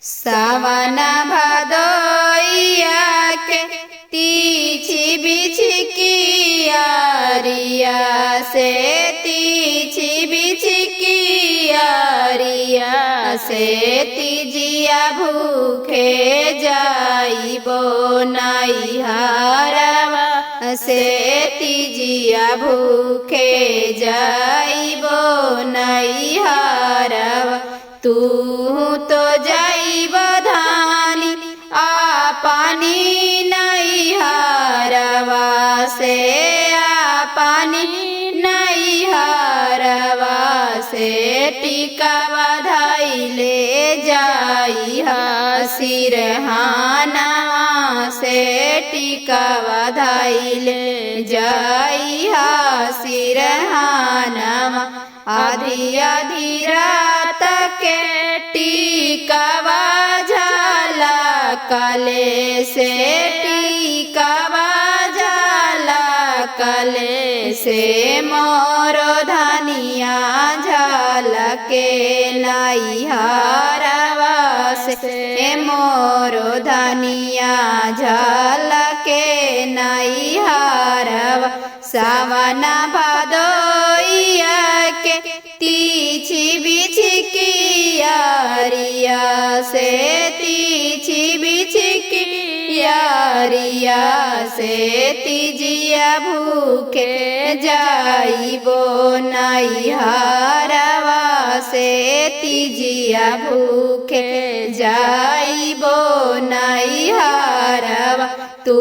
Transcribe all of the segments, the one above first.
सावन भादोइया के तीछी बिछी कियारिया से तीछी बिछी कियारिया से तीजिया भूखे जाइबो नैहरवा से तीजिया भूखे जाइबो नैहरवा। तू तो जाइब धानी पानी नैहरवा से पानी नैहरवा से टिकावा धइले जाइहा सिरहानवा से टिकावा धइले जाइहा सिरहानवा। आधी आधी रात के टिकावा झाला कले से टिकावा झाला कले से मोरो धनिया झाला के नैहरवा से मोरो धनिया झाला के नैहरवा। सावन भादोइया के तीछी बिछी कियारिया से तीछी बिछी कियारिया से तीजिया भूखे जाइबो नैहरवा से तीजिया भूखे जाइबो नैहरवा। तू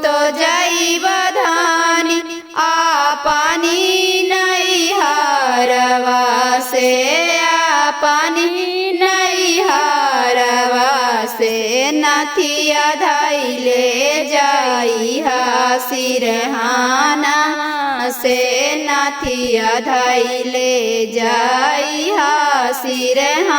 तो जाइब धानी पानी नैहरवा से पानी नैहरवा से नाथिया धइले जाइहा सिरहाना से नाथिया धइले जाइहा सिरहाना।